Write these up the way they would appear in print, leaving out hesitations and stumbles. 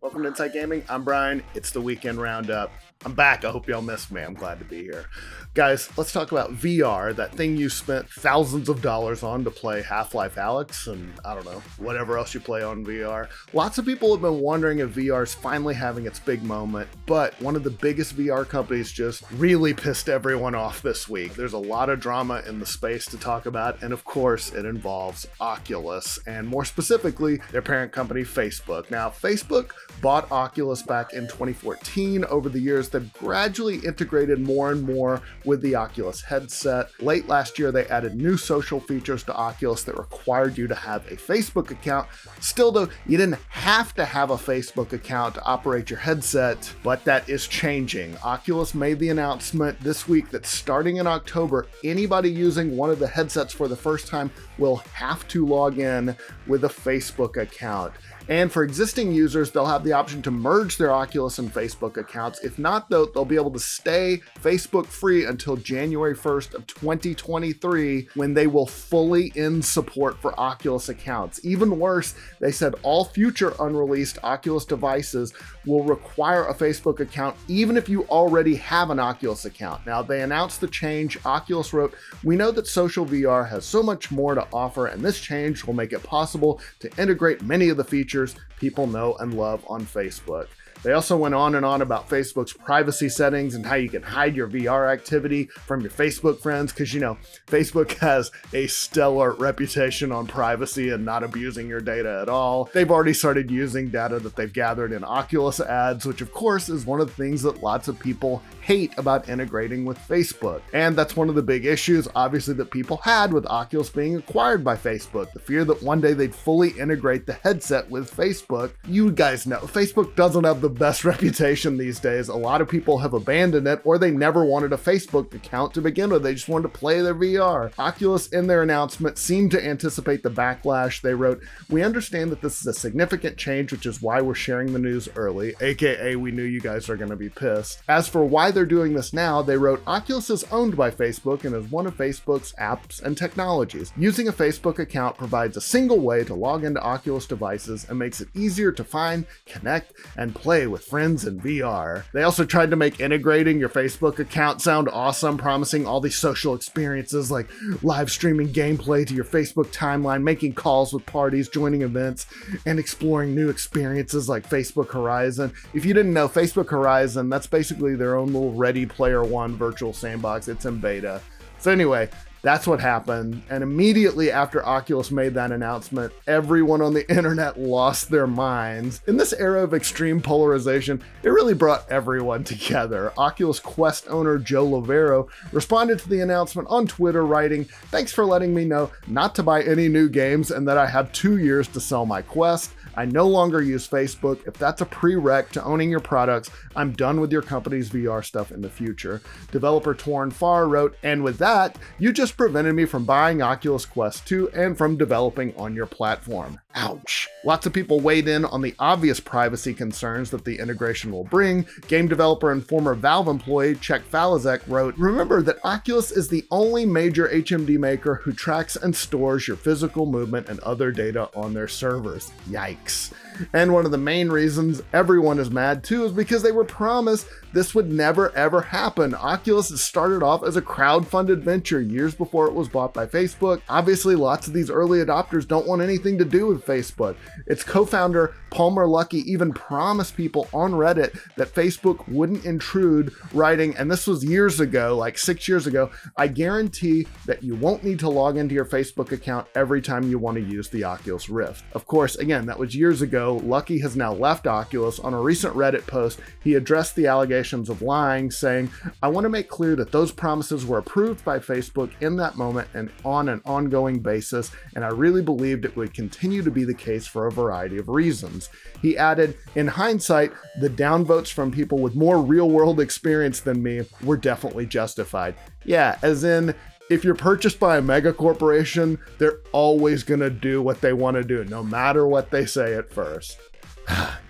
Welcome to Inside Gaming. I'm Brian. It's the weekend roundup. I'm back. I hope y'all missed me. I'm glad to be here. Guys, let's talk about VR, that thing you spent thousands of dollars on to play Half-Life Alyx and, I don't know, whatever else you play on VR. Lots of people have been wondering if VR is finally having its big moment, but one of the biggest VR companies just really pissed everyone off this week. There's a lot of drama in the space to talk about, and of course, it involves Oculus, and more specifically, their parent company, Facebook. Now, Facebook bought Oculus back in 2014. Over the years, they've gradually integrated more and more with the Oculus headset. Late last year, they added new social features to Oculus that required you to have a Facebook account. Still though, you didn't have to have a Facebook account to operate your headset, but that is changing. Oculus made the announcement this week that starting in October, anybody using one of the headsets for the first time will have to log in with a Facebook account. And for existing users, they'll have the option to merge their Oculus and Facebook accounts. If not, though, they'll be able to stay Facebook free until January 1st of 2023, when they will fully end support for Oculus accounts. Even worse, they said all future unreleased Oculus devices will require a Facebook account, even if you already have an Oculus account. Now, they announced the change. Oculus wrote, "We know that social VR has so much more to offer, and this change will make it possible to integrate many of the features people know and love on Facebook." They also went on and on about Facebook's privacy settings and how you can hide your VR activity from your Facebook friends, because, you know, Facebook has a stellar reputation on privacy and not abusing your data at all. They've already started using data that they've gathered in Oculus ads, which of course is one of the things that lots of people hate about integrating with Facebook. And that's one of the big issues, obviously, that people had with Oculus being acquired by Facebook. The fear that one day they'd fully integrate the headset with Facebook. You guys know, Facebook doesn't have the best reputation these days. A lot of people have abandoned it, or they never wanted a Facebook account to begin with. They just wanted to play their VR. Oculus, in their announcement, seemed to anticipate the backlash. They wrote, "We understand that this is a significant change, which is why we're sharing the news early, aka we knew you guys are going to be pissed. As for why they're doing this now," they wrote, "Oculus is owned by Facebook and is one of Facebook's apps and technologies. Using a Facebook account provides a single way to log into Oculus devices and makes it easier to find, connect, and play with friends in VR." They also tried to make integrating your Facebook account sound awesome, promising all these social experiences like live streaming gameplay to your Facebook timeline, making calls with parties, joining events, and exploring new experiences like Facebook Horizon. If you didn't know, Facebook Horizon, that's basically their own little Ready Player One virtual sandbox. It's in beta. So anyway, that's what happened, and immediately after Oculus made that announcement, everyone on the internet lost their minds. In this era of extreme polarization, it really brought everyone together. Oculus Quest owner Joe Lovero responded to the announcement on Twitter, writing, "Thanks for letting me know not to buy any new games and that I have 2 years to sell my Quest. I no longer use Facebook. If that's a prereq to owning your products, I'm done with your company's VR stuff in the future." Developer Torn Farr wrote, "And with that, you just prevented me from buying Oculus Quest 2 and from developing on your platform." Ouch. Lots of people weighed in on the obvious privacy concerns that the integration will bring. Game developer and former Valve employee Czech Falazek wrote, "Remember that Oculus is the only major HMD maker who tracks and stores your physical movement and other data on their servers." Yikes. And one of the main reasons everyone is mad too is because they were promised this would never ever happen. Oculus started off as a crowd-funded venture years before it was bought by Facebook. Obviously, lots of these early adopters don't want anything to do with Facebook. Its co-founder, Palmer Luckey, even promised people on Reddit that Facebook wouldn't intrude, writing, and this was years ago, like 6 years ago, "I guarantee that you won't need to log into your Facebook account every time you want to use the Oculus Rift." Of course, again, that was years ago. Luckey has now left Oculus. On a recent Reddit post, he addressed the allegations of lying, saying, "I want to make clear that those promises were approved by Facebook in that moment and on an ongoing basis, and I really believed it would continue to be the case for a variety of reasons." He added, "In hindsight, the downvotes from people with more real-world experience than me were definitely justified." Yeah, as in, if you're purchased by a mega corporation, they're always gonna do what they want to do, no matter what they say at first.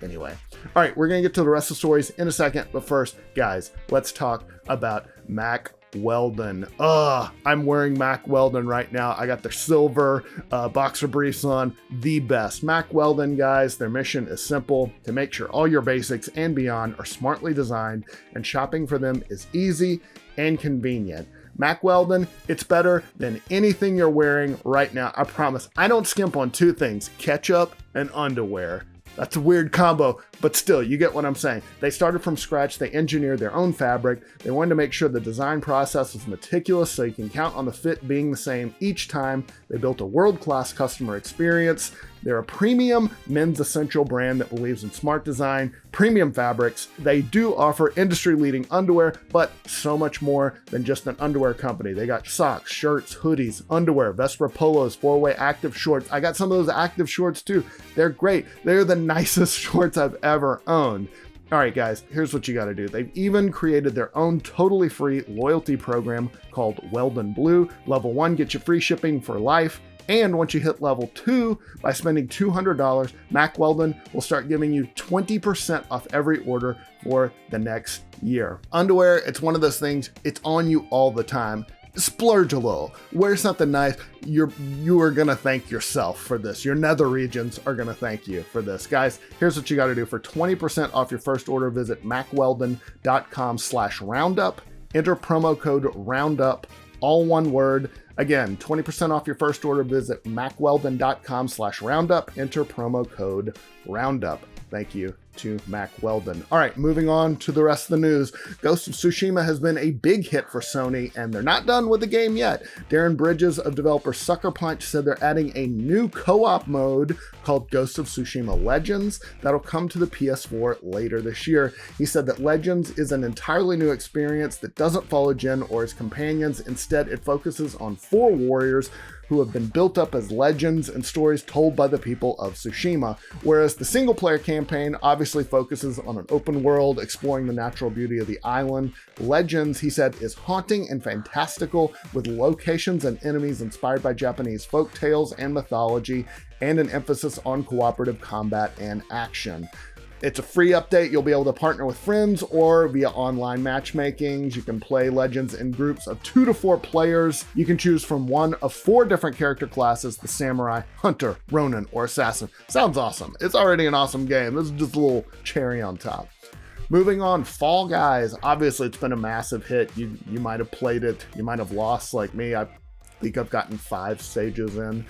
Anyway, all right, we're gonna get to the rest of the stories in a second, but first, guys, let's talk about Mac Weldon. I'm wearing Mack Weldon right now. I got their silver boxer briefs on. The best. Mack Weldon, guys, their mission is simple: to make sure all your basics and beyond are smartly designed, and shopping for them is easy and convenient. Mack Weldon, it's better than anything you're wearing right now. I promise. I don't skimp on two things: ketchup and underwear. That's a weird combo, but still, you get what I'm saying. They started from scratch. They engineered their own fabric. They wanted to make sure the design process was meticulous so you can count on the fit being the same each time. They built a world-class customer experience. They're a premium men's essential brand that believes in smart design, premium fabrics. They do offer industry-leading underwear, but so much more than just an underwear company. They got socks, shirts, hoodies, underwear, Vespa polos, 4-way active shorts. I got some of those active shorts too. They're great. They're the nicest shorts I've ever owned. All right, guys, here's what you got to do. They've even created their own totally free loyalty program called Weldon Blue. Level 1 gets you free shipping for life. And once you hit level 2, by spending $200, Mack Weldon will start giving you 20% off every order for the next year. Underwear, it's one of those things, it's on you all the time. Splurge a little, wear something nice. You are gonna thank yourself for this. Your nether regions are gonna thank you for this. Guys, here's what you gotta do. For 20% off your first order, visit mackweldon.com/roundup. Enter promo code ROUNDUP, all one word. Again, 20% off your first order, visit mackweldon.com/roundup. Enter promo code ROUNDUP. Thank you to Mack Weldon. All right, moving on to the rest of the news. Ghost of Tsushima has been a big hit for Sony, and they're not done with the game yet. Darren Bridges of developer Sucker Punch said they're adding a new co-op mode called Ghost of Tsushima Legends that'll come to the PS4 later this year. He said that Legends is an entirely new experience that doesn't follow Jin or his companions. Instead, it focuses on 4 warriors who have been built up as legends and stories told by the people of Tsushima, whereas the single-player campaign obviously focuses on an open world exploring the natural beauty of the island. Legends, he said, is haunting and fantastical, with locations and enemies inspired by Japanese folk tales and mythology, and an emphasis on cooperative combat and action. It's a free update. You'll be able to partner with friends or via online matchmakings. You can play Legends in groups of 2 to 4 players. You can choose from one of 4 different character classes: the Samurai, Hunter, Ronin, or Assassin. Sounds awesome. It's already an awesome game. This is just a little cherry on top. Moving on, Fall Guys. Obviously, it's been a massive hit. You might have played it. You might have lost like me. I think I've gotten 5 stages in.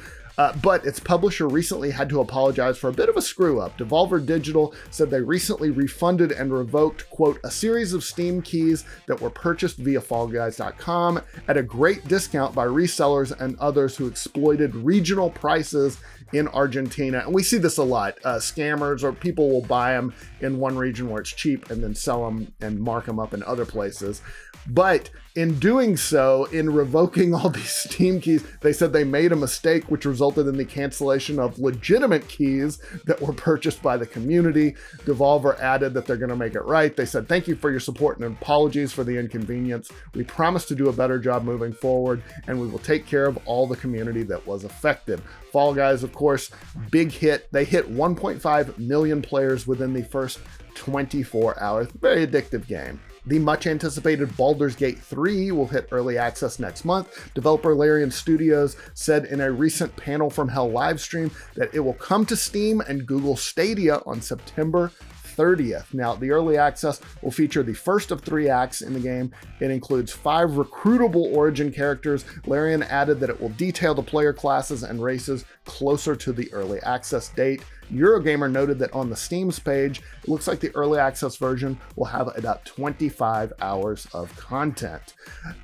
But its publisher recently had to apologize for a bit of a screw-up. Devolver Digital said they recently refunded and revoked, quote, a series of Steam keys that were purchased via FallGuys.com at a great discount by resellers and others who exploited regional prices in Argentina. And we see this a lot. Scammers or people will buy them in one region where it's cheap and then sell them and mark them up in other places. But in doing so, in revoking all these Steam keys, they said they made a mistake, which resulted in the cancellation of legitimate keys that were purchased by the community. Devolver added that they're going to make it right. They said, thank you for your support and apologies for the inconvenience. We promise to do a better job moving forward, and we will take care of all the community that was affected. Fall Guys, of course, big hit. They hit 1.5 million players within the first 24 hours. Very addictive game. The much anticipated Baldur's Gate 3 will hit early access next month. Developer Larian Studios said in a recent Panel from Hell livestream that it will come to Steam and Google Stadia on September 30th. Now, the early access will feature the first of 3 acts in the game. It includes 5 recruitable origin characters. Larian added that it will detail the player classes and races closer to the early access date. Eurogamer noted that on the Steam's page, it looks like the early access version will have about 25 hours of content.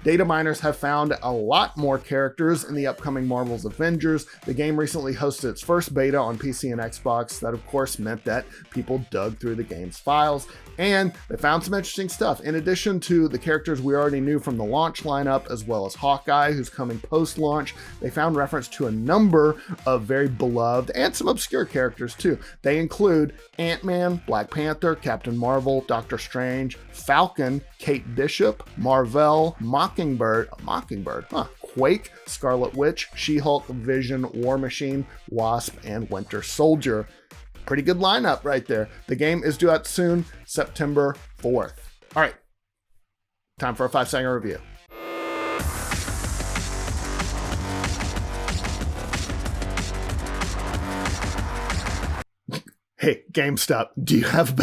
Data miners have found a lot more characters in the upcoming Marvel's Avengers. The game recently hosted its first beta on PC and Xbox. That, of course, meant that people dug through the game's files, and they found some interesting stuff. In addition to the characters we already knew from the launch lineup, as well as Hawkeye, who's coming post-launch, they found reference to a number of very beloved and some obscure characters too. They include Ant-Man, Black Panther, Captain Marvel, Doctor Strange, Falcon, Kate Bishop, Marvel, Mockingbird, Quake, Scarlet Witch, She-Hulk, Vision, War Machine, Wasp, and Winter Soldier. Pretty good lineup right there. The game is due out soon, September 4th. All right, time for a 5-second review. Hey, GameStop, do you have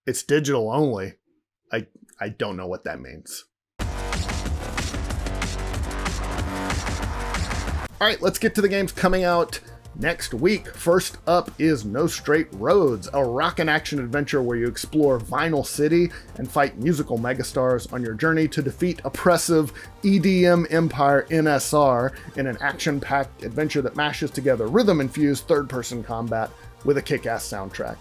It's digital only. I don't know what that means. All right, let's get to the games coming out next week. First up is No Straight Roads, a rock and action adventure where you explore Vinyl City and fight musical megastars on your journey to defeat oppressive EDM empire NSR in an action-packed adventure that mashes together rhythm-infused third-person combat with a kick-ass soundtrack.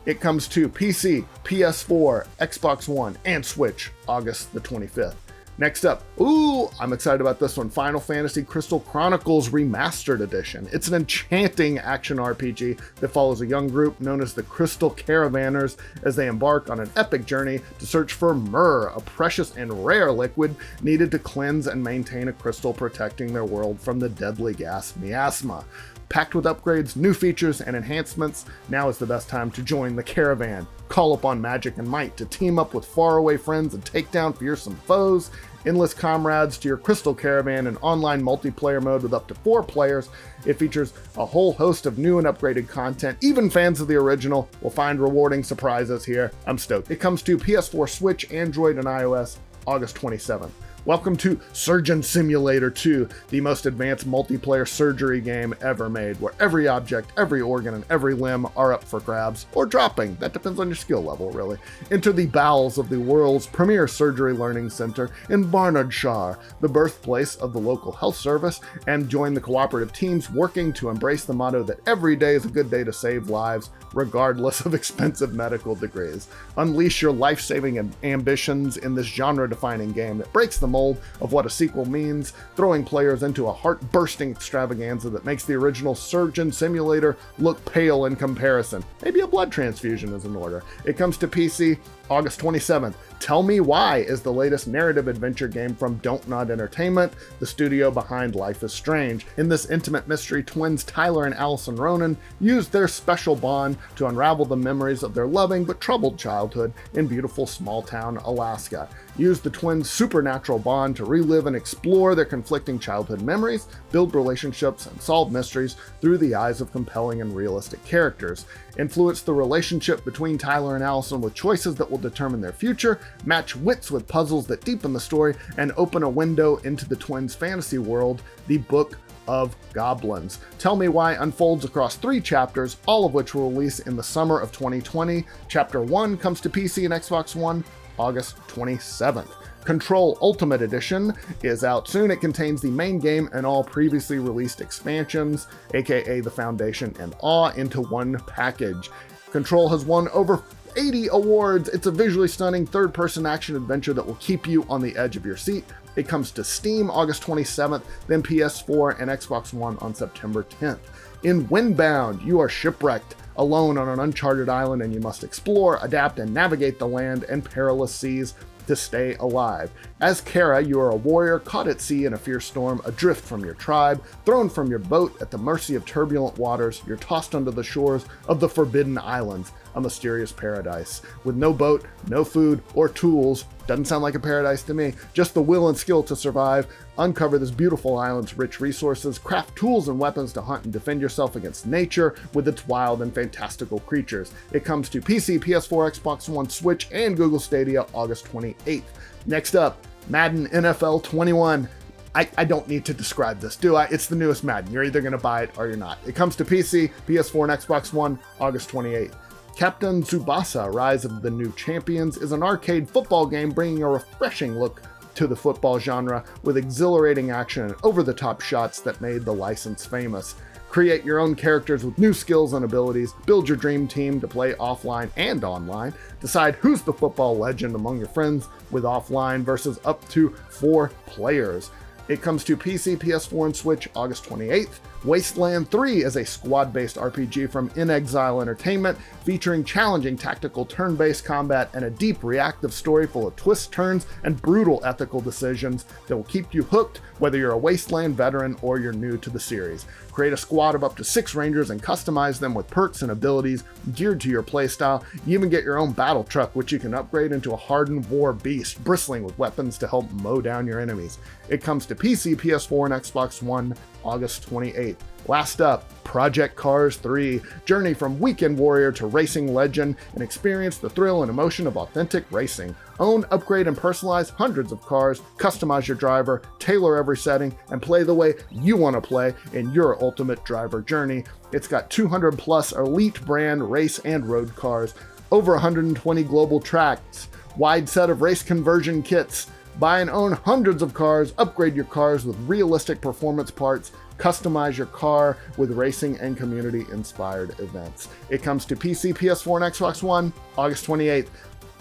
It comes to PC, PS4, Xbox One, and Switch August the 25th. Next up, I'm excited about this one, Final Fantasy Crystal Chronicles Remastered Edition. It's an enchanting action RPG that follows a young group known as the Crystal Caravanners as they embark on an epic journey to search for myrrh, a precious and rare liquid needed to cleanse and maintain a crystal protecting their world from the deadly gas miasma. Packed with upgrades, new features, and enhancements, now is the best time to join the caravan. Call upon magic and might to team up with faraway friends and take down fearsome foes. Endless comrades to your Crystal Caravan in online multiplayer mode with up to 4 players. It features a whole host of new and upgraded content. Even fans of the original will find rewarding surprises here. I'm stoked. It comes to PS4, Switch, Android, and iOS August 27th. Welcome to Surgeon Simulator 2, the most advanced multiplayer surgery game ever made, where every object, every organ, and every limb are up for grabs, or dropping. That depends on your skill level, really. Enter the bowels of the world's premier surgery learning center in Barnardshire, the birthplace of the local health service, and join the cooperative teams working to embrace the motto that every day is a good day to save lives, regardless of expensive medical degrees. Unleash your life-saving ambitions in this genre-defining game that breaks the mold of what a sequel means, throwing players into a heart-bursting extravaganza that makes the original Surgeon Simulator look pale in comparison. Maybe a blood transfusion is in order. It comes to PC August 27th. Tell Me Why is the latest narrative adventure game from Don't Nod Entertainment, the studio behind Life is Strange. In this intimate mystery, twins Tyler and Allison Ronan use their special bond to unravel the memories of their loving but troubled childhood in beautiful small town Alaska. Use the twins' supernatural bond to relive and explore their conflicting childhood memories, build relationships, and solve mysteries through the eyes of compelling and realistic characters. Influence the relationship between Tyler and Allison with choices that will determine their future, match wits with puzzles that deepen the story, and open a window into the twins' fantasy world, the Book of Goblins. Tell Me Why unfolds across 3 chapters, all of which will release in the summer of 2020. Chapter 1 comes to PC and Xbox One August 27th. Control Ultimate Edition is out soon. It contains the main game and all previously released expansions, aka the Foundation and Awe, into one package. Control has won over 80 awards. It's a visually stunning third-person action adventure that will keep you on the edge of your seat. It comes to Steam August 27th, then PS4 and Xbox One on September 10th. In Windbound, you are shipwrecked alone on an uncharted island, and you must explore, adapt, and navigate the land and perilous seas to stay alive. As Kara, you are a warrior caught at sea in a fierce storm, adrift from your tribe, thrown from your boat at the mercy of turbulent waters. You're tossed onto the shores of the Forbidden Islands, a mysterious paradise. With no boat, no food, or tools, doesn't sound like a paradise to me, just the will and skill to survive. Uncover this beautiful island's rich resources, craft tools and weapons to hunt and defend yourself against nature with its wild and fantastical creatures. It comes to PC, PS4, Xbox One, Switch, and Google Stadia August 28th. Next up, Madden NFL 21. I don't need to describe this, do I? It's the newest Madden. You're either going to buy it or you're not. It comes to PC, PS4, and Xbox One August 28th. Captain Tsubasa Rise of the New Champions is an arcade football game bringing a refreshing look to the football genre with exhilarating action and over-the-top shots that made the license famous. Create your own characters with new skills and abilities, build your dream team to play offline and online, decide who's the football legend among your friends with offline versus up to 4 players. It comes to PC, PS4, and Switch August 28th. Wasteland 3 is a squad-based RPG from In Exile Entertainment, featuring challenging tactical turn-based combat and a deep reactive story full of twists, turns, and brutal ethical decisions that will keep you hooked whether you're a Wasteland veteran or you're new to the series. Create a squad of up to 6 rangers and customize them with perks and abilities geared to your playstyle. You even get your own battle truck, which you can upgrade into a hardened war beast, bristling with weapons to help mow down your enemies. It comes to PC, PS4, and Xbox One August 28th. Last up, Project Cars 3. Journey from weekend warrior to racing legend and experience the thrill and emotion of authentic racing. Own, upgrade, and personalize hundreds of cars, customize your driver, tailor every setting, and play the way you want to play in your ultimate driver journey. It's got 200 plus elite brand race and road cars, over 120 global tracks, wide set of race conversion kits. Buy and own hundreds of cars, upgrade your cars with realistic performance parts, customize your car with racing and community-inspired events. It comes to PC, PS4, and Xbox One, August 28th.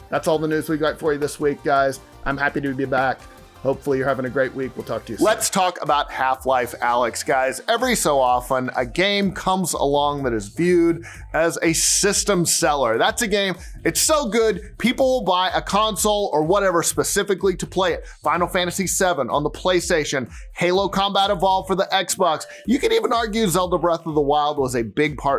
That's all the news we got for you this week, guys. I'm happy to be back. Hopefully you're having a great week. We'll talk to you soon. Let's talk about Half-Life Alyx, guys. Every so often, a game comes along that is viewed as a system seller. That's a game, it's so good, people will buy a console or whatever specifically to play it. Final Fantasy VII on the PlayStation, Halo Combat Evolved for the Xbox. You can even argue Zelda Breath of the Wild was a big part of